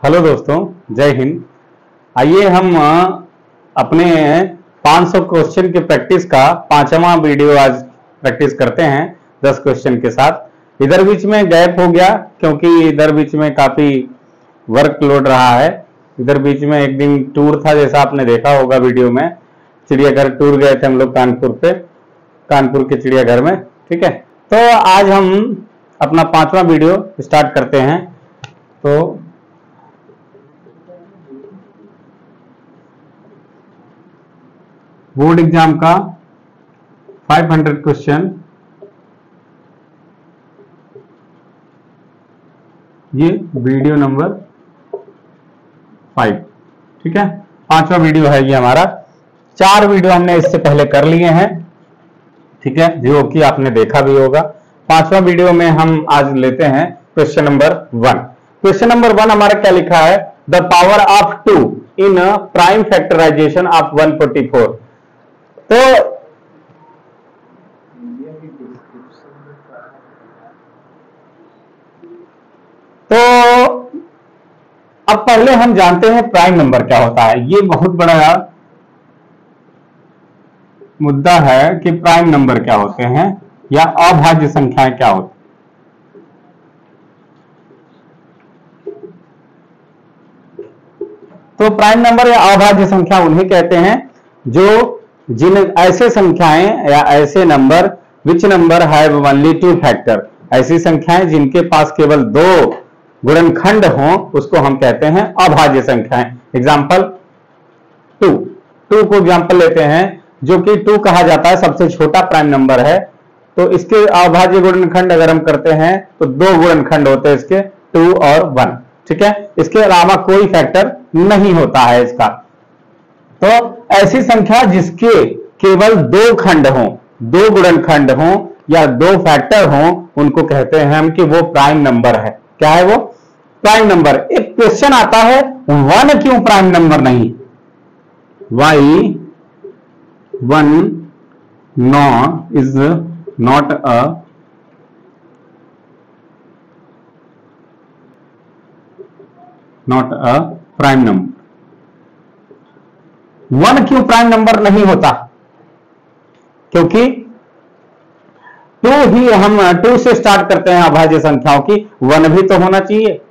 Hello दोस्तों, जय हिंद। आइए हम अपने 500 क्वेश्चन के प्रैक्टिस का 5वां वीडियो आज प्रैक्टिस करते हैं 10 क्वेश्चन के साथ। इधर बीच में गैप हो गया क्योंकि इधर बीच में काफी वर्कलोड रहा है। इधर बीच में एक दिन टूर था, जैसा आपने देखा होगा वीडियो में। चिड़ियाघर टूर गए थे हम लोग कानपुर के चिड़ियाघर में। ठीक है, तो आज हम अपना 5वां वीडियो स्टार्ट करते हैं। तो बोर्ड एग्जाम का 500 क्वेश्चन, ये वीडियो नंबर 5। ठीक है, 5वां वीडियो है ये हमारा। 4 वीडियो हमने इससे पहले कर लिए हैं, ठीक है, जो कि आपने देखा भी होगा। 5वां वीडियो में हम आज लेते हैं क्वेश्चन नंबर 1। क्वेश्चन नंबर 1 हमारा क्या लिखा है? The power of 2 in prime factorisation of 144। तो अब पहले हम जानते हैं प्राइम नंबर क्या होता है। ये बहुत बड़ा मुद्दा है कि प्राइम नंबर क्या होते हैं या अभाज्य संख्याएं क्या होती हैं। तो प्राइम नंबर या अभाज्य संख्या उन्हें कहते हैं जो जिन ऐसे संख्याएं या ऐसे number which number have only 2 factor, ऐसी संख्याएं जिनके पास केवल 2 गुणनखंड हों, उसको हम कहते हैं अभाज्य संख्याएं। एग्जाम्पल 2 को एग्जाम्पल लेते हैं, जो कि 2 कहा जाता है सबसे छोटा प्राइम नंबर है। तो इसके अभाज्य गुणनखंड अगर हम करते हैं तो 2 गुणनखंड होते हैं इसके, 2 और 1। ठीक है, इसके अलावा कोई फैक्टर नहीं होता है इसका। तो ऐसी संख्या जिसके केवल 2 खंड हों, 2 गुणनखंड हों या 2 फैक्टर हों, उनको कहते हैं हम कि वो प्राइम नंबर है। क्या है वो? Prime number. एक क्वेश्चन आता है 1 क्यों प्राइम नंबर नहीं? Why 1 is not a prime number. 1 क्यों प्राइम नंबर नहीं होता? क्योंकि 2 ही हम 2 से स्टार्ट करते हैं अभाज्य संख्याओं की, 1 भी तो होना चाहिए।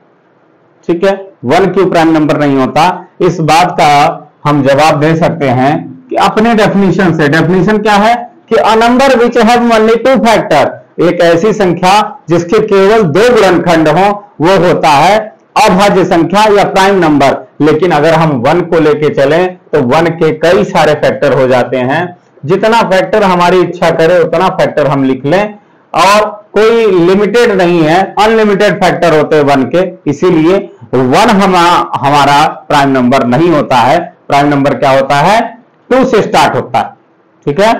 ठीक है, 1 क्यों प्राइम नंबर नहीं होता? इस बात का हम जवाब दे सकते हैं कि अपने डेफिनेशन से। डेफिनेशन क्या है कि a number which have only 2 factor, एक ऐसी संख्या जिसके केवल 2 गुणनखंड हो, वो होता है अभाज्य संख्या या प्राइम नंबर। लेकिन अगर हम 1 को लेके चलें तो 1 के कई सारे फैक्टर हो जाते हैं। जितना फैक्टर हमारी इच्छा करे उतना फैक्टर हम लिख लें, और कोई लिमिटेड नहीं है, अनलिमिटेड फैक्टर होते हैं 1 के। इसीलिए 1 हमारा प्राइम नंबर नहीं होता है। प्राइम नंबर क्या होता है? 2 से स्टार्ट होता है। ठीक है,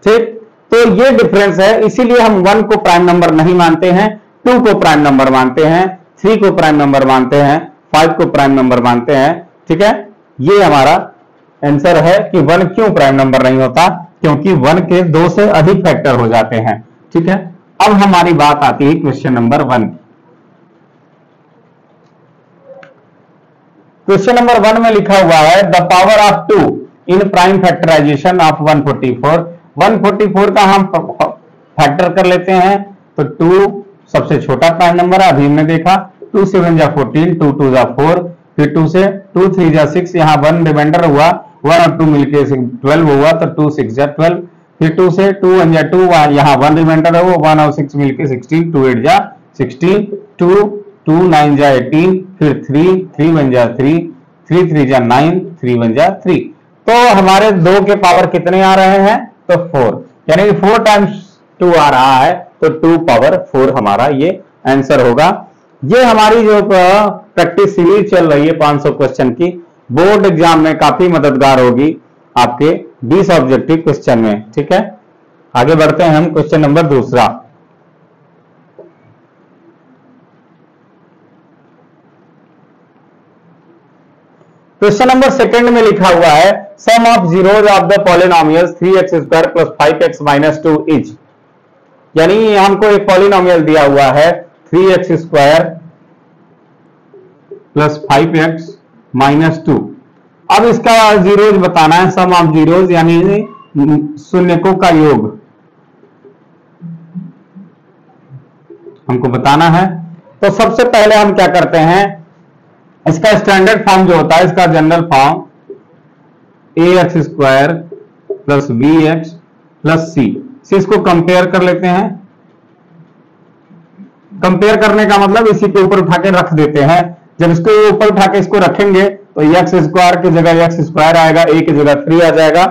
ठीक। तो ये डिफरेंस है, इसीलिए हम 1 को प्राइम नंबर नहीं मानते हैं, 2 को प्राइम नंबर मानते हैं, 3 को प्राइम नंबर मानते हैं, 5 को प्राइम नंबर मानते हैं। ठीक है, ये हमारा आंसर है कि 1 क्यों प्राइम नंबर नहीं होता, क्योंकि 1 के 2 से अधिक फैक्टर हो जाते हैं। ठीक है, अब हमारी बात आती है क्वेश्चन नंबर 1। क्वेश्चन नंबर 1 में लिखा हुआ है the power of 2 in prime factorisation of 144। 144 का हम फैक्टर कर लेते हैं तो 2 सबसे छोटा प्राइम नंबर है, अभी हमने देखा। 2 7 जा 14, 2 2 जा 4, फिर 2 से 2 3 जा 6, यहाँ 1 रिमाइंडर हुआ, 1 और 2 मिलके 12 हुआ, तो 2 6 जा 12। फिर 2 से 2 1 जा 2, यहाँ 1 रिमाइंडर है, वो 1 और 6 मिलके 16, 2 8 जा 16, 2 9 जा 18, फिर 3 1 जा 3, 3 3 जा 9, 3 1 जा 3। तो हमारे 2 के पावर कितने आ रहे हैं? तो 4, यानी कि 4 टाइम्स 2 आ रहा है, तो 2 पावर 4 हमारा ये आंसर होगा। ये हमारी जो प्रैक्टिस सीरीज चल रही है 500 क्वेश्चन की, बोर्ड एग्जाम में काफी मददगार होगी आपके 20 ऑब्जेक्टिव क्वेश्चन में। ठीक है, आगे बढ़ते हैं हम क्वेश्चन नंबर 2। क्वेश्चन नंबर 2 में लिखा हुआ है sum of zeros of the polynomials 3x² + 5x - 2 is. यानी हमको एक पॉलिनोमियल दिया हुआ है 3x² प्लस 5x माइनस 2। अब इसका जीरोज बताना है, सम ऑफ जीरोज यानी शून्यकों का योग हमको बताना है। तो सबसे पहले हम क्या करते हैं, इसका स्टैंडर्ड फॉर्म जो होता है, इसका general form ax square plus bx plus c से इसको कंपेयर कर लेते हैं। कंपेयर करने का मतलब इसी के ऊपर उठा के रख देते हैं। जब इसको ऊपर उठा के इसको रखेंगे तो एक्स स्क्वायर की जगह एक्स स्क्वायर आएगा, a की जगह 3 आ जाएगा।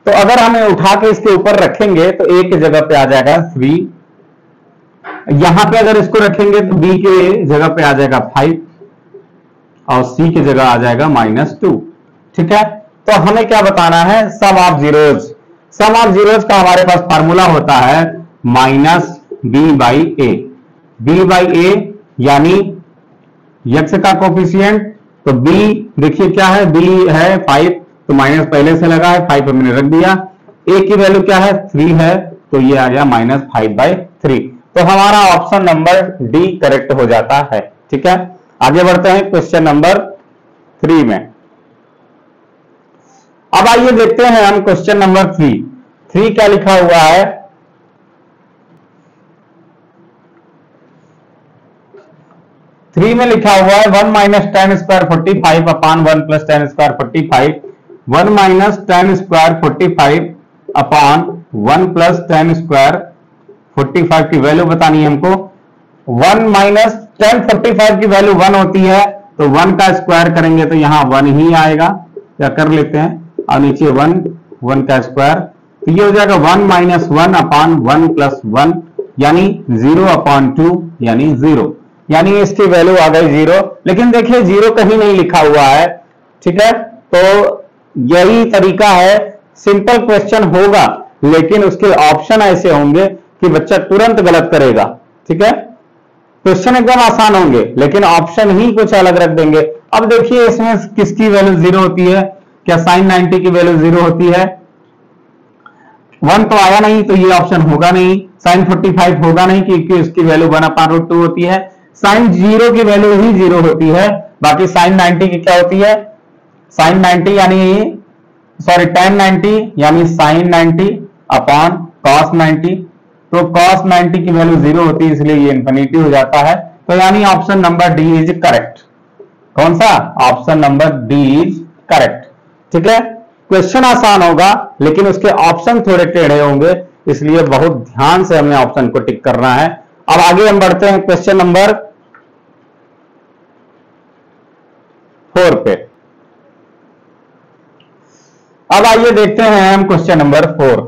तो अगर हमें उठा के इसके ऊपर रखेंगे तो a की जगह पे आ जाएगा 3, यहां पे अगर इसको रखेंगे तो b के जगह पे आ जाएगा 5 और c की जगह आ जाएगा -2। ठीक है, तो हमें क्या बताना है, sum of zeros. Sum of zeros का हमारे पास फार्मूला होता है -b/a। b/a यानी x का कोफिशिएंट, तो b देखिए क्या है, b है 5 तो माइनस पहले से लगा है, 5 हमने रख दिया। a की वैल्यू क्या है, 3 है तो ये आ गया -5/3। तो हमारा ऑप्शन नंबर डी करेक्ट हो जाता है। ठीक है, आगे बढ़ते हैं क्वेश्चन नंबर 3 में। अब आइए देखते हैं हम क्वेश्चन नंबर 3 क्या लिखा हुआ है। थ्री में लिखा हुआ है 1 माइनस टेन स्क्वायर 45 अपान 1 plus ten square 45। 1 minus ten square 45 अपान 1 प्लस टेन स्क्वायर 45 की वैल्यू बतानी है हमको। 1 माइनस टेन 45 की वैल्यू 1 होती है, तो 1 का स्क्वायर करेंगे तो यहां 1 ही आएगा, क्या कर लेते हैं, और नीचे 1 का स्क्वायर, तो ये हो जाएगा 1 माइनस 1 अपान 1 प्लस 1 यानी 0 अपान 2 यानी 0, यानी इसकी वैल्यू आ गई 0। लेकिन देखिए 0 कहीं नहीं लिखा हुआ है। ठीक है, तो यही तरीका है, सिंपल क्वेश्चन होगा लेकिन उसके ऑप्शन ऐसे होंगे कि बच्चा तुरंत गलत करेगा। ठीक है, क्वेश्चन एकदम आसान होंगे लेकिन ऑप्शन ही कुछ अलग रख देंगे। अब देखिए इसमें किसकी वैल्यू 0 होती है, क्या साइन 90 की वैल्यू 0 होती है, 1 तो आया नहीं तो ये ऑप्शन होगा नहीं। साइन 45 होगा नहीं क्योंकि उसकी वैल्यू 1/√2 होती है। साइन 0 की वैल्यू ही 0 होती है, बाकी साइन 90 की क्या होती है, साइन 90 यानी tan 90 यानी साइन 90 अपॉन कॉस 90, तो कॉस 90 की वैल्यू 0 होती है इसलिए ये इंफिनिटी हो जाता है। तो यानी option number D is correct. कौन सा, option number D is correct. ठीक है, क्वेश्चन आसान होगा लेकिन उसके ऑप्शन थोड़े टेढ़े होंगे, इसलिए बहुत ध्यान से हमें ऑप्शन को टिक करना है। अब आगे हम बढ़ते हैं क्वेश्चन नंबर 4 पे। अब आइए देखते हैं हम क्वेश्चन नंबर 4।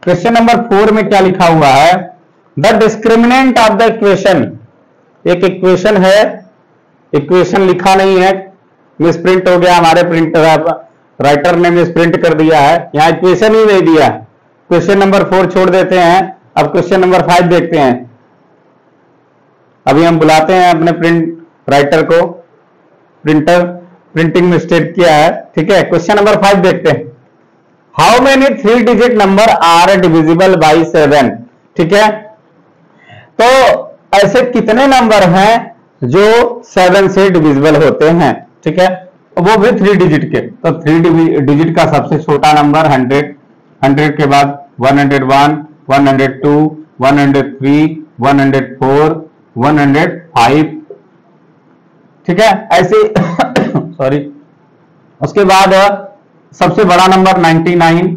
क्वेश्चन नंबर 4 में क्या लिखा हुआ है, the discriminant of the equation. एक इक्वेशन है, इक्वेशन लिखा नहीं है, मिसप्रिंट हो गया, हमारे प्रिंटर राइटर ने मिसप्रिंट कर दिया है, यहां इक्वेशन ही नहीं दिया। क्वेश्चन नंबर 4 छोड़ देते हैं, अब क्वेश्चन नंबर 5 देखते हैं। अभी हम बुलाते हैं अपने प्रिंट राइटर को, प्रिंटिंग मिस्टेक किया है। ठीक है, क्वेश्चन नंबर 5 देखते हैं। How many 3 digit number are divisible by 7। ठीक है, तो ऐसे कितने नंबर हैं जो 7 से डिविजिबल होते हैं। ठीक है, वो भी 3 डिजिट के, तो 3 डिजिट का सबसे छोटा नंबर 100, 100 के बाद 101, 102, 103, 104, 105। ठीक है, ऐसे सॉरी, उसके बाद सबसे बड़ा नंबर 99,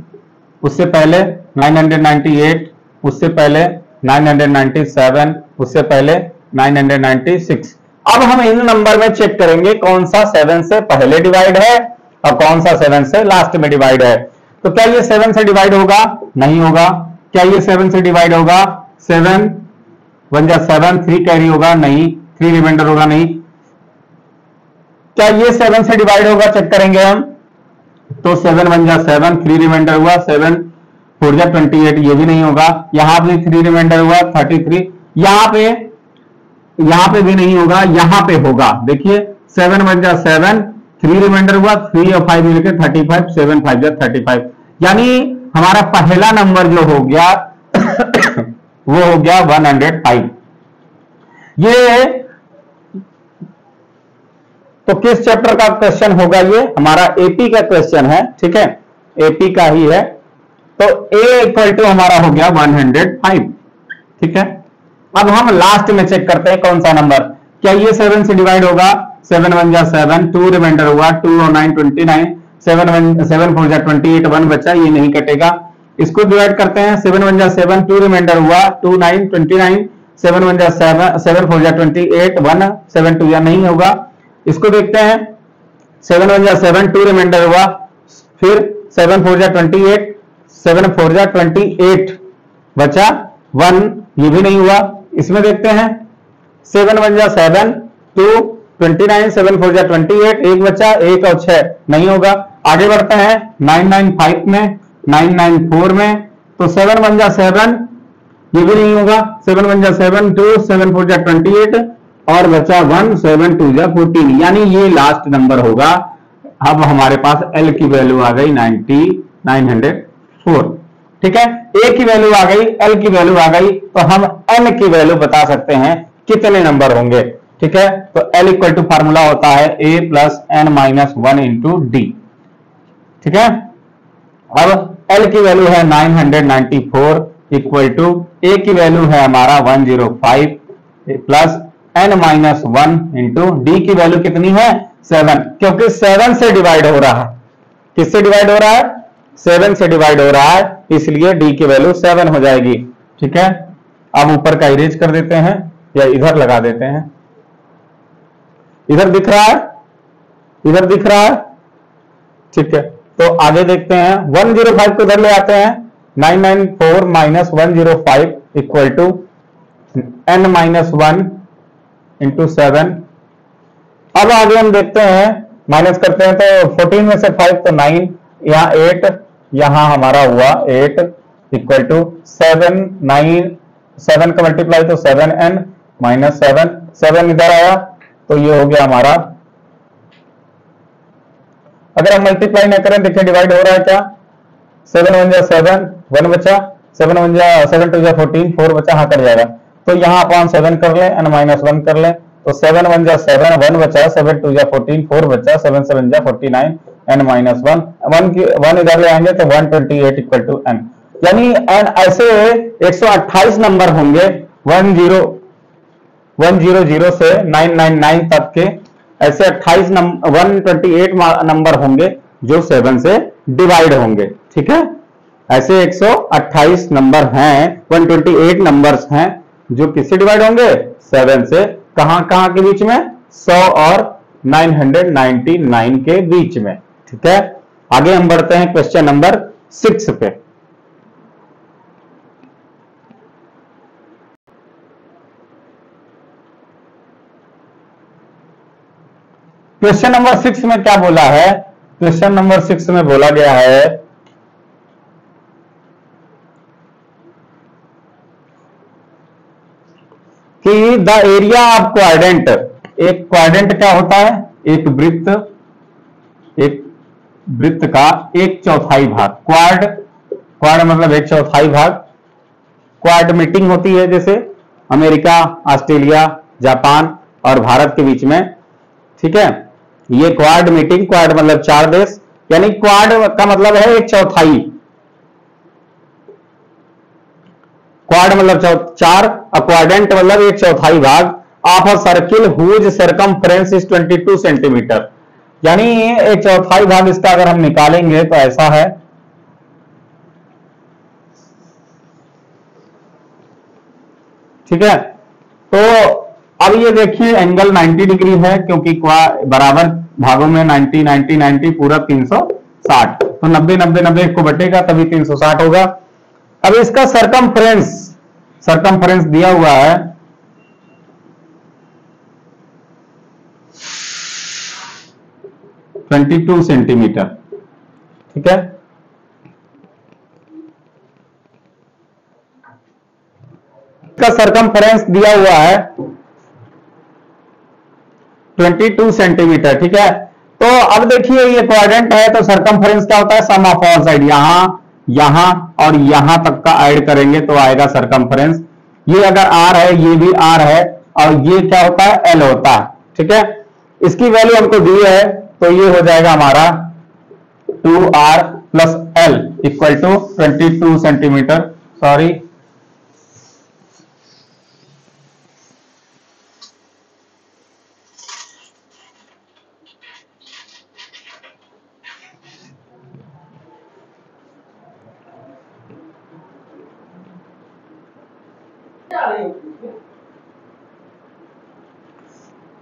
उससे पहले 998, उससे पहले 997, उससे पहले 996। अब हम इन नंबर में चेक करेंगे कौन सा 7 से पहले डिवाइड है और कौन सा 7 से लास्ट में डिवाइड है। तो क्या ये 7 से डिवाइड होगा, नहीं होगा। क्या ये 7 से डिवाइड होगा, 7 1 जा 7, 3 कैरी होगा, नहीं, 3 रिमाइंडर होगा, नहीं। क्या ये 7 से डिवाइड होगा, चेक करेंगे हम, तो 7 1 जा 7, 3 रिमाइंडर हुआ, 7 4 जा 28, ये भी नहीं होगा। यहां पे 3 रिमाइंडर हुआ 33, यहां पे यहां पे भी नहीं होगा, यहां पे होगा। देखिए 7 वन जा 7, 3 रिमाइंडर हुआ, 3 और 5 मिलकर 35, 7 5 जा 35, यानी हमारा पहला नंबर जो हो गया वो हो गया 105। ये तो किस चैप्टर का क्वेश्चन होगा? ये हमारा एपी का क्वेश्चन है, ठीक है, एपी का ही है। तो ए इक्वल टू हमारा हो गया 105, ठीक है। अब हम लास्ट में चेक करते हैं कौन सा नंबर, क्या ये 7 से डिवाइड होगा? 7 वन जा 7, 2 रिमाइंडर हुआ, 2 और 9 29, 7 4 जा 28, 1 बचा, ये नहीं कटेगा। इसको डिवाइड करते हैं, 7 वन जा 7, 2 रिमाइंडर हुआ, 2 9 29, 7 वन जा 7, 7 4 जा 28, 1 7 2 जा नहीं होगा। इसको देखते हैं, 7 वन जा 7, 2 रिमाइंडर हुआ, फिर 7 4 जा 28, 7 4 जा 28 बचा 1, ये भी नहीं हुआ। इसमें देखते हैं 7 वन जा 7, 2 29, 7 4 जा 28, 1 बचा, 1 और 6 नहीं होगा। आगे बढ़ते हैं 995 में, 994 में, तो 7 वन जा 7, ये भी नहीं होगा। 7 वन जा 7, 2 7 4 जा 28 और बचा 1, 7 2 जा 14, यानी ये लास्ट नंबर होगा। अब हमारे पास एल की वैल्यू आ गई 904, ठीक है। ए की वैल्यू आ गई, एल की वैल्यू आ गई, तो हम एन की वैल्यू बता सकते हैं कितने नंबर होंगे, ठीक है। तो एल इक्वल टू फार्मूला होता है a plus n minus 1 into d, ठीक है। अब एल की वैल्यू है 994 इक्वल टू ए की वैल्यू है हमारा 105 plus n minus 1 into d की वैल्यू कितनी है? 7, क्योंकि 7 से डिवाइड हो रहा है। किससे डिवाइड हो रहा है? 7 से डिवाइड हो रहा है, इसलिए डी की वैल्यू 7 हो जाएगी, ठीक है। अब ऊपर का इरेज कर देते हैं या इधर लगा देते हैं। इधर दिख रहा है, इधर दिख रहा है, ठीक है। तो आगे देखते हैं 105 को इधर ले आते हैं, 994 minus 105 equal to n minus 1 into 7। अब आगे हम देखते हैं, माइनस करते हैं तो 14 में से 5 तो 9, यहाँ 8, यहां हमारा हुआ 8 इक्वल टू 7 9, 7 का मल्टीप्लाई तो 7n माइनस 7, 7 इधर आया तो ये हो गया हमारा। अगर हम मल्टीप्लाई ना करें, देखिए डिवाइड हो रहा है क्या? 7 वन जा 7, 1 बचा, 7 वन जा 7 2 जा 14, 4 बचा, हाँ कर जाएगा। तो यहाँ अपॉन 7 कर लें, n माइनस 1 कर लें, तो 7 वन जा 7, 1 बचा, 7 2 जा 14, 4 बचा, 7 7 जा 49, n माइनस 1, 1 इधर ले आएंगे तो 128 इक्वल टू n, यानी n ऐसे 128 नंबर होंगे 100 से 999 तक के, ऐसे 128 नंबर होंगे जो 7 से डिवाइड होंगे, ठीक है। ऐसे 128 नंबर हैं, 128 नंबर्स हैं जो किससे डिवाइड होंगे? 7 से। कहां कहां के बीच में? 100 और 999 के बीच में, ठीक है। आगे हम बढ़ते हैं क्वेश्चन नंबर 6 पे। क्वेश्चन नंबर 6 में क्या बोला है? क्वेश्चन नंबर 6 में बोला गया है कि द एरिया ऑफ क्वाड्रेंट, एक क्वाड्रेंट क्या होता है? एक वृत्त, एक वृत्त का 1/4 भाग, क्वाड मतलब 1/4 भाग। क्वाड मीटिंग होती है जैसे अमेरिका, ऑस्ट्रेलिया, जापान और भारत के बीच में, ठीक है। ये क्वाड मीटिंग, क्वाड मतलब 4 देश, यानी क्वाड का मतलब है 1/4, क्वाड मतलब 4, क्वाड्रेंट मतलब 1/4 भाग of a circle whose circumference is 22 centimetre, यानी 1/4 भाग इसका अगर हम निकालेंगे तो ऐसा है, ठीक है। तो अब ये देखिए एंगल 90 डिग्री है, क्योंकि बराबर भागों में 90 90 90 पूरा 360, तो 90 90 90 को बटेगा तभी 360 होगा। अब इसका सरकमफ्रेंस दिया हुआ है 22 सेंटीमीटर, ठीक है। इसका सरकमफ्रेंस दिया हुआ है 22 सेंटीमीटर, ठीक है। तो अब देखिए ये क्वाड्रेंट है तो सरकमफ्रेंस क्या होता है, सम ऑफ ऑल साइड, यहां और यहां तक का ऐड करेंगे तो आएगा सरकमफ्रेंस। ये अगर आर है, ये भी आर है, और ये क्या होता है, एल होता है, ठीक है। इसकी वैल्यू हमको दी है तो ये हो जाएगा हमारा 2r plus l equal to 22 centimetre, sorry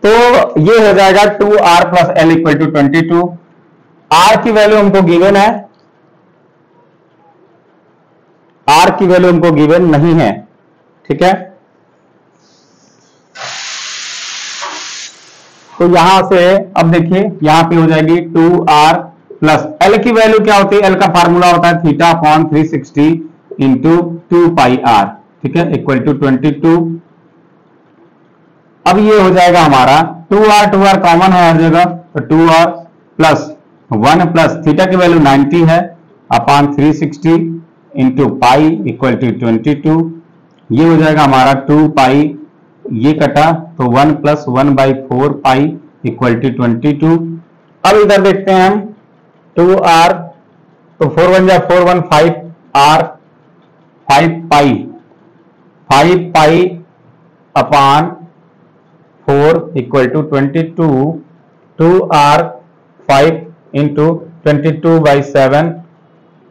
तो ये हो जाएगा 2r plus l equal to 22। R की वैल्यू हमको गिवन है, आर की वैल्यू हमको गिवन नहीं है, ठीक है। तो यहां से अब देखिए यहां पे हो जाएगी 2r प्लस एल की वैल्यू क्या होती है, एल का फार्मूला होता है theta upon 360 into 2 pi r, ठीक है, इक्वल टू 22। अब ये हो जाएगा हमारा 2r कॉमन है हर जगह, तो 2r प्लस 1 प्लस थीटा की वैल्यू 90 है upon 360 into pi equal to 22। ये हो जाएगा हमारा 2 पाई, ये कटा तो 1 प्लस 1/4 पाई इक्वल टू 22। अब इधर देखते हैं हम 2r, तो 4 1 जा 4 1 5 r 5 pi upon 4 equal to 22। 2r 5 into 22/7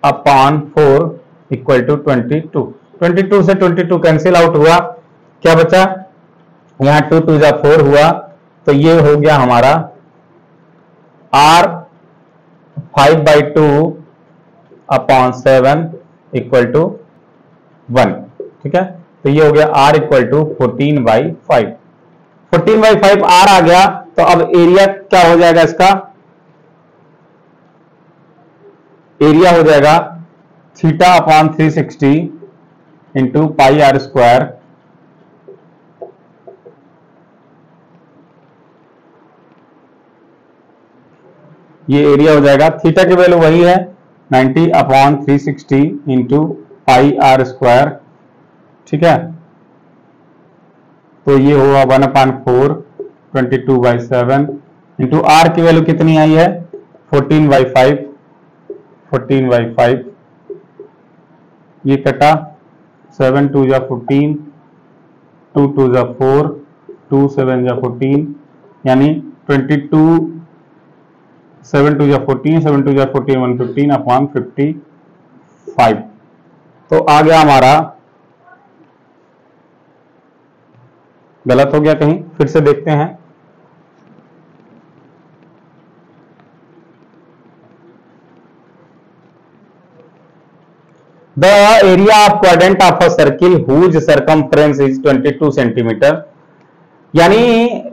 upon 4 equal to 22। 22 से 22 कैंसिल आउट हुआ, क्या बचा, यहां 2 2 जा 4 हुआ, तो ये हो गया हमारा r 5/2 अपॉन 7 इक्वल टू 1, ठीक है। तो ये हो गया r इक्वल टू 14/5। 14/5 r आ गया, तो अब एरिया क्या हो जाएगा, इसका एरिया हो जाएगा theta upon 360 into pi r square, ये एरिया हो जाएगा, थीटा की वैल्यू वही है 90 upon 360 into pi r square, ठीक है। तो ये हुआ 1/4 22/7 इंटू आर की वैल्यू कितनी आई है 14/5, 14/5 ये कटा 7 2 जा 14, 2 2 जा 4, 2 7 जा 14, यानी 22, 7 2 जा 14, 7 2 जा 14 115 अपॉन 55। तो आ गया हमारा, गलत हो गया कहीं, फिर से देखते हैं। The area of quadrant of a circle whose circumference is 22 centimetre, यानी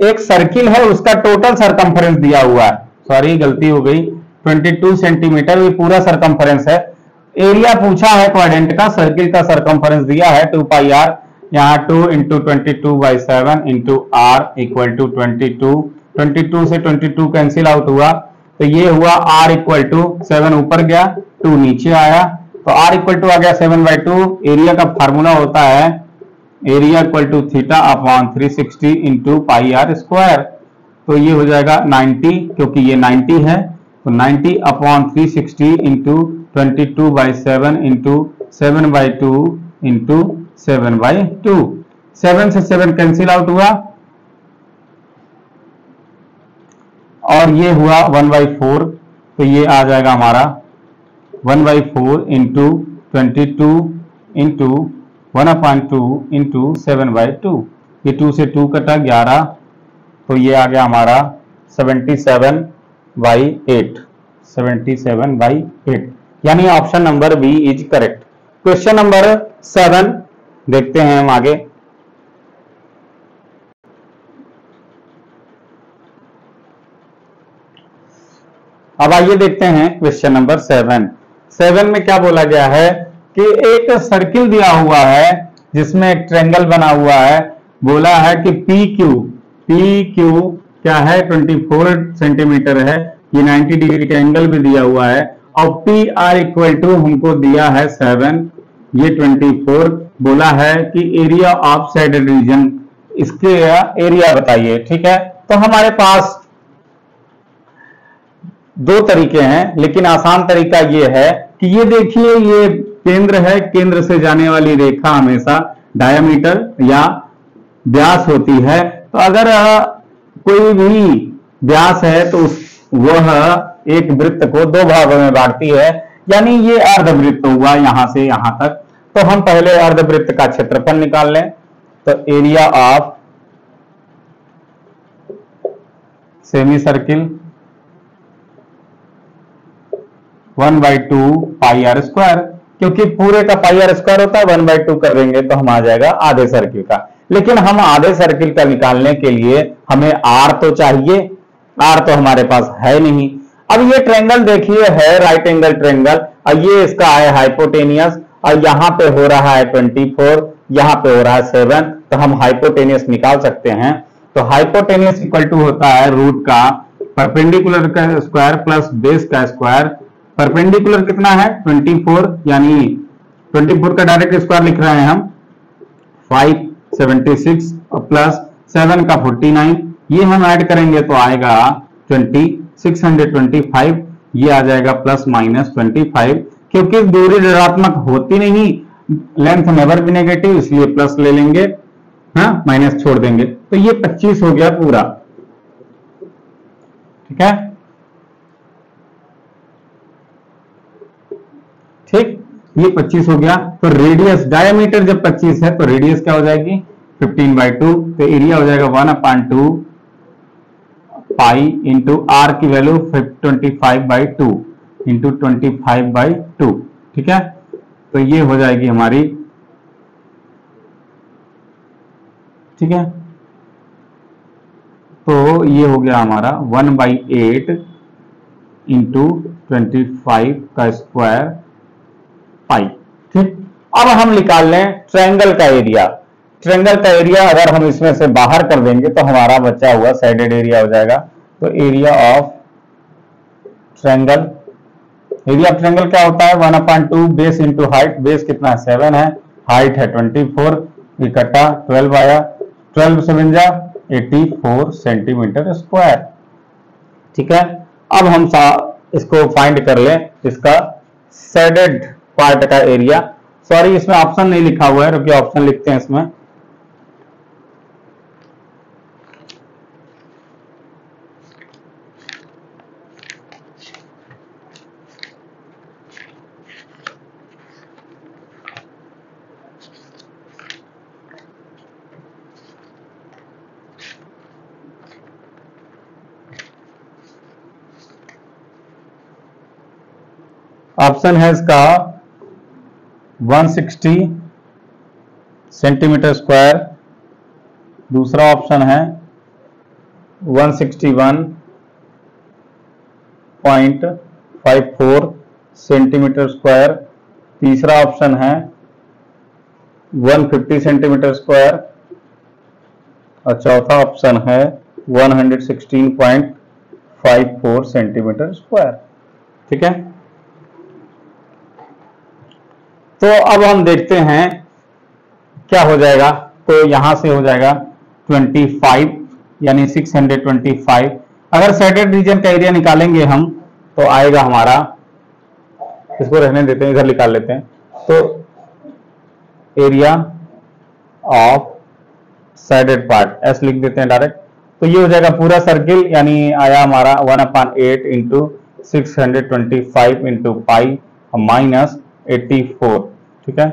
एक सर्किल है उसका टोटल सरकमफ्रेंस दिया हुआ है, सॉरी गलती हो गई, 22 सेंटीमीटर ये पूरा सरकमफ्रेंस है। एरिया पूछा है क्वाड्रेंट का, सर्किल का सरकमफ्रेंस दिया है 2 पाई आर, यहाँ 2 into 22/7 into r equal to 22। 22 से 22 कैंसिल आउट हुआ, तो ये हुआ r इक्वल टू 7 ऊपर गया 2 नीचे आया, तो r इक्वल टू आ गया 7/2। एरिया का फार्मूला होता है area equal to theta upon 360 into pi r square, तो ये हो जाएगा 90, क्योंकि ये 90 है, तो 90 अपॉन 360 इंटू 22/7 इंटू 7/2 इंटू 7/2। 7 से 7 कैंसिल आउट हुआ और ये हुआ 1/4, तो ये आ जाएगा हमारा 1/4 इंटू 22 इंटू 1/2 इंटू 7/2। ये 2 से 2 कटा 11, तो ये आ गया हमारा 77/8, 77/8, यानी option number B is correct. Question number 7 देखते हैं हम आगे। अब आइए देखते हैं क्वेश्चन नंबर 7 में क्या बोला गया है कि एक सर्किल दिया हुआ है जिसमें एक ट्रायंगल बना हुआ है, बोला है कि पी क्यू क्या है 24 सेंटीमीटर है, ये 90 डिग्री का एंगल भी दिया हुआ है, और पी आर इक्वल टू हमको दिया है 7, ये 24 बोला है कि एरिया ऑफ शेडेड रीजन, इसके एरिया बताइए। ठीक है, तो हमारे पास दो तरीके हैं, लेकिन आसान तरीका ये है कि ये देखिए, ये केंद्र है, केंद्र से जाने वाली रेखा हमेशा डायमीटर या व्यास होती है। तो अगर कोई भी व्यास है तो वह एक वृत्त को दो भागों में बांटती है, यानी ये अर्धवृत्त हुआ यहां से यहां तक। तो हम पहले अर्धवृत्त का क्षेत्रफल निकाल लें। तो area of semi circle 1/2 pi r square, क्योंकि पूरे का पाई आर स्क्वायर होता है, 1/2 कर देंगे तो हम आ जाएगा आधे सर्किल का। लेकिन हम आधे सर्किल का निकालने के लिए हमें आर तो चाहिए, आर तो हमारे पास है नहीं। अब ये ट्रायंगल देखिए है राइट एंगल ट्रायंगल, और ये इसका है हाइपोटेनियस, और यहां पे हो रहा है 24, यहां पे हो रहा है 7, तो हम हाइपोटेनियस निकाल सकते हैं। तो हाइपोटेनियस इक्वल टू होता है रूट का परपेंडिकुलर का स्क्वायर प्लस बेस का स्क्वायर। परपेंडिकुलर कितना है 24, यानी 24 का डायरेक्ट स्क्वायर लिख रहे हैं हम 576, और प्लस 7 का 49, ये हम ऐड करेंगे तो आएगा 625, ये आ जाएगा प्लस माइनस 25, क्योंकि दूरी ऋणात्मक होती नहीं, लेंथ नेवर भी नेगेटिव, इसलिए प्लस ले लेंगे, हाँ माइनस छोड़ देंगे, तो ये 25 हो गया पूरा। ठीक है, ठीक, ये 25 हो गया। तो रेडियस, डायमीटर जब 25 है तो रेडियस क्या हो जाएगी 15/2, तो एरिया हो जाएगा 1/2 पाई इंटू आर की वैल्यू 25/2 इंटू 25/2। ठीक है, तो ये हो जाएगी हमारी, ठीक है, तो ये हो गया हमारा 1/8 इंटू 25 का स्क्वायर पाई। ठीक, अब हम निकाल लें ट्रायंगल का एरिया। ट्रायंगल का एरिया अगर हम इसमें से बाहर कर देंगे तो हमारा बचा हुआ साइडेड एरिया हो जाएगा। तो area of triangle, area of triangle क्या होता है 1/2 बेस इंटू हाइट, बेस कितना है 7 है, हाइट है 24, इकट्ठा 12 आया, 12 7 जा 84 सेंटीमीटर स्क्वायर। ठीक है, अब हम इसको फाइंड कर लें, इसका शेडेड पार्ट का एरिया। सॉरी, इसमें ऑप्शन नहीं लिखा हुआ है, रुकिए ऑप्शन लिखते हैं इसमें। ऑप्शन है इसका 160 सेंटीमीटर स्क्वायर, दूसरा ऑप्शन है 161.54 सेंटीमीटर स्क्वायर, तीसरा ऑप्शन है 150 सेंटीमीटर स्क्वायर, और चौथा ऑप्शन है 116.54 सेंटीमीटर स्क्वायर। ठीक है, तो अब हम देखते हैं क्या हो जाएगा। तो यहां से हो जाएगा 25, यानी 625। अगर शेडेड रीजन का एरिया निकालेंगे हम तो आएगा हमारा, इसको रहने देते हैं, इधर निकाल लेते हैं। तो area of shaded part S लिख देते हैं डायरेक्ट, तो ये हो जाएगा पूरा सर्किल, यानी आया हमारा 1/8 इंटू 625 इंटू पाई माइनस 84। ठीक है,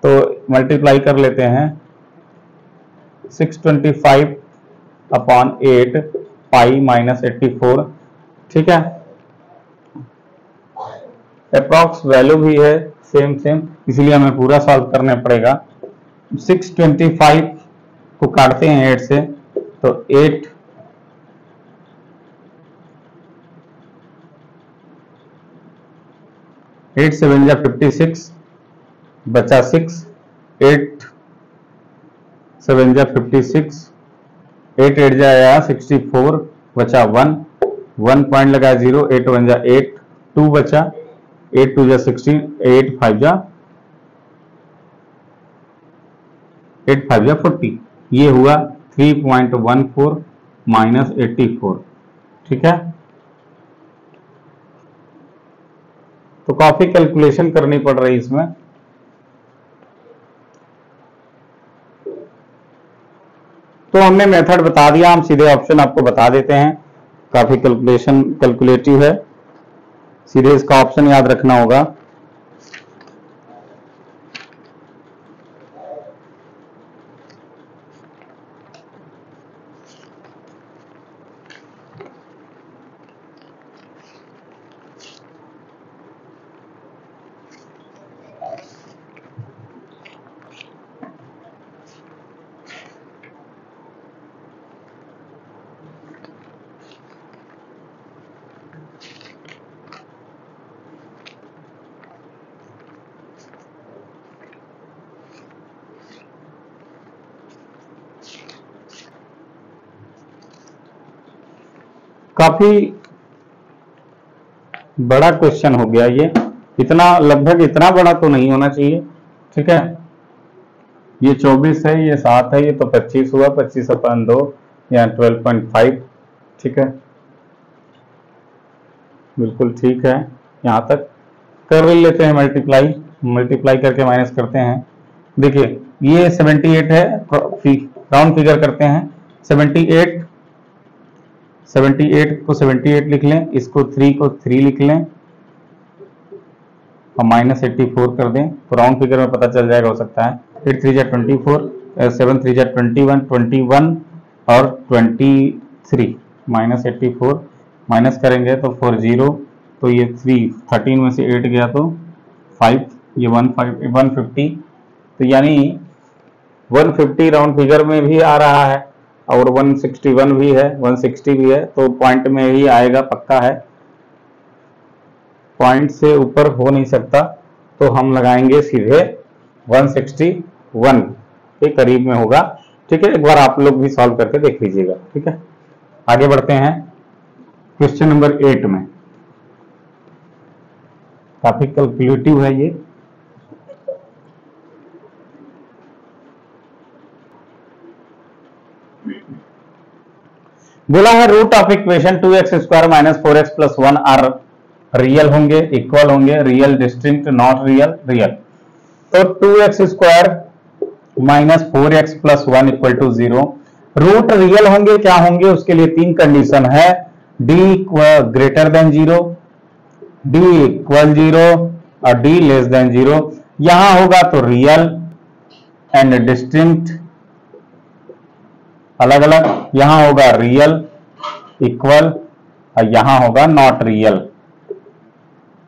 तो मल्टीप्लाई कर लेते हैं 625/8 पाई माइनस 84। ठीक है, अप्रॉक्स वैल्यू भी है सेम, इसलिए हमें पूरा सॉल्व करना पड़ेगा। 625 को काटते हैं 8 से, तो 8 7 जा 56, बचा 6, 8 7 जा 56, 8 8 जाया 64 बचा 1 1 पॉइंट लगा 0 8 1 जा 8 2 बचा 8 2 जा 16 8 5 जा 40 ये हुआ 3.14 माइनस 84। ठीक है, तो काफी कैलकुलेशन करनी पड़ रही इसमें। तो हमने मेथड बता दिया, हम सीधे ऑप्शन आपको बता देते हैं। काफी कैलकुलेटिव है, सीधे इसका ऑप्शन याद रखना होगा। काफी बड़ा क्वेश्चन हो गया ये, इतना लगभग इतना बड़ा तो नहीं होना चाहिए। ठीक है, ये 24 है, ये 7 है, ये तो 25 हुआ, 25 अपन 2 या 12.5। ठीक है, बिल्कुल ठीक है। यहां तक कर लेते हैं मल्टीप्लाई करके माइनस करते हैं। देखिए ये 78 है, राउंड फिगर करते हैं। 78 को 78 लिख लें, इसको 3 को 3 लिख लें और माइनस 84 कर दें, तो राउंड फिगर में पता चल जाएगा, हो सकता है 8 3 जा 24, 7 3 जा 21 और 23 माइनस 84 माइनस करेंगे तो 40, तो ये 13 में से 8 गया तो 5, ये 150, तो यानी 150 राउंड फिगर में भी आ रहा है और 161 भी है, 160 भी है, तो पॉइंट में ही आएगा, पक्का है। पॉइंट से ऊपर हो नहीं सकता, तो हम लगाएंगे सीधे 161 के करीब में होगा। ठीक है, एक बार आप लोग भी सॉल्व करके देख लीजिएगा। ठीक है, आगे बढ़ते हैं क्वेश्चन नंबर 8 में। काफी कैलकुलेटिव है ये। बोला है root of equation 2x square minus 4x plus 1 are real होंगे, इक्वल होंगे, real, distinct, not real, real. तो 2x square minus 4x plus 1 equal to 0। Root real होंगे, क्या होंगे, उसके लिए 3 कंडीशन है, d greater than 0, d equal 0 और d लेस देन 0। यहां होगा तो रियल एंड डिस्टिंक्ट अलग अलग, यहां होगा रियल इक्वल और यहां होगा नॉट रियल।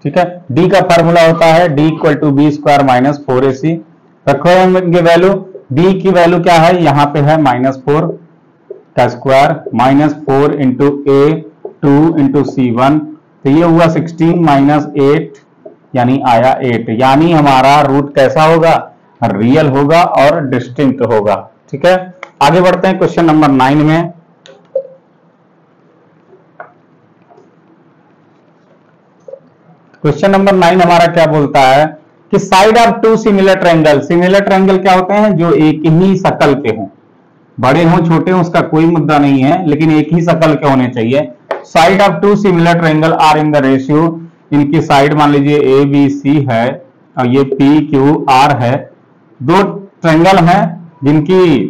ठीक है, d का फॉर्मूला होता है d equal to b square minus 4ac। रखो इनके वैल्यू, d की वैल्यू क्या है, यहां पे है -4 का square minus 4 into a 2 into c1, तो ये हुआ 16 माइनस 8 यानी आया 8। यानी हमारा रूट कैसा होगा, रियल होगा और डिस्टिंक्ट होगा। ठीक है, आगे बढ़ते हैं क्वेश्चन नंबर 9 में। क्वेश्चन नंबर 9 हमारा क्या बोलता है कि side of 2 similar triangle. Similar triangle क्या होते हैं, जो एक ही शकल के हों, बड़े हों छोटे हों उसका कोई मुद्दा नहीं है, लेकिन एक ही शकल के होने चाहिए। Side of 2 similar triangle are in the ratio, इनकी साइड मान लीजिए ए बी सी है और ये पी क्यू आर है। दो ट्रायंगल हैं जिनकी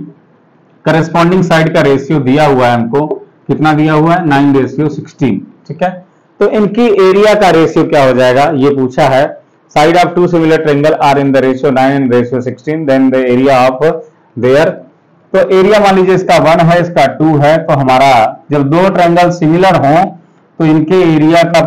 करस्पॉन्डिंग साइड का रेशियो दिया हुआ है, हमको कितना दिया हुआ है, 9:16। ठीक है, तो इनकी एरिया का रेशियो क्या हो जाएगा, ये पूछा है। Side of 2 similar triangle are in the ratio 9:16, then the area of their. तो एरिया मान लीजिए इसका 1 है, इसका 2 है, तो हमारा जब दो ट्रायंगल सिमिलर हों तो इनके एरिया का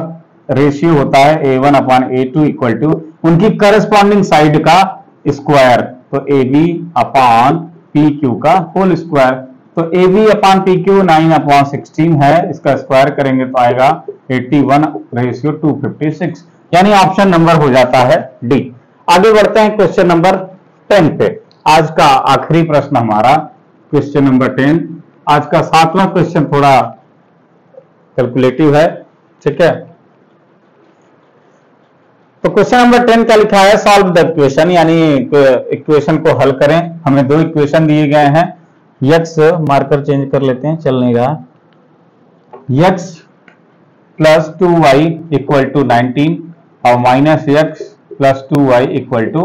रेशियो होता है A1 upon A2 equal to उनकी करस्पॉन्डिंग साइड का स्क्वायर, तो AB अपॉन PQ का होल स्क्वायर। तो AB अपॉन PQ 9/16 है, इसका स्क्वायर करेंगे तो आएगा 81:256, यानी ऑप्शन नंबर हो जाता है डी। आगे बढ़ते हैं क्वेश्चन नंबर 10 पे। आज का आखिरी प्रश्न हमारा क्वेश्चन नंबर 10, आज का 7वां क्वेश्चन थोड़ा कैलकुलेटिव है, ठीक है। तो क्वेश्चन नंबर 10 का लिखा है सॉल्व द इक्वेशन, यानी इक्वेशन को हल करें। हमें दो इक्वेशन दिए गए हैं। यक्स, मार्कर चेंज कर लेते हैं, चल नहीं रहा। X plus 2y equal to 19 और minus x plus 2y equal to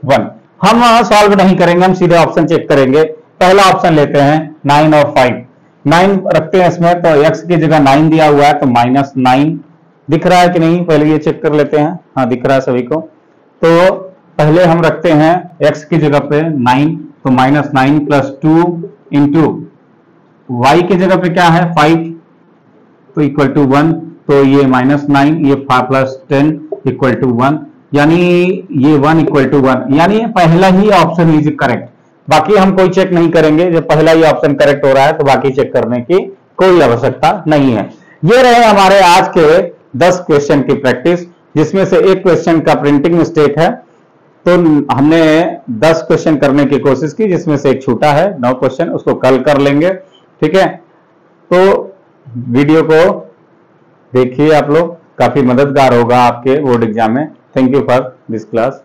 1। हम सॉल्व नहीं करेंगे, हम सीधे ऑप्शन चेक करेंगे। पहला ऑप्शन लेते हैं 9 और 5। 9 रखते हैं इसमें, तो x की जगह 9 दिया हुआ है तो माइनस 9 दिख रहा है कि नहीं, पहले ये चेक कर लेते हैं। हाँ, दिख रहा है सभी को। तो पहले हम रखते हैं x की जगह पे 9, तो माइनस 9 प्लस 2 इंटू y की जगह पे क्या है 5, तो इक्वल टू 1। तो ये माइनस 9, ये 5 प्लस 10 इक्वल टू 1, यानी ये 1 इक्वल टू 1, यानी पहला ही ऑप्शन इज करेक्ट। बाकी हम कोई चेक नहीं करेंगे, जब पहला ही ऑप्शन करेक्ट हो रहा है तो बाकी चेक करने की कोई आवश्यकता नहीं है। ये रहे हमारे आज के 10 क्वेश्चन की प्रैक्टिस, जिसमें से एक क्वेश्चन का प्रिंटिंग मिस्टेक है। तो हमने 10 क्वेश्चन करने की कोशिश की, जिसमें से एक छूटा है 9 क्वेश्चन, उसको कल कर लेंगे, ठीक है। तो वीडियो को देखिए आप लोग, काफी मददगार होगा आपके बोर्ड एग्जाम में। Thank you for this class.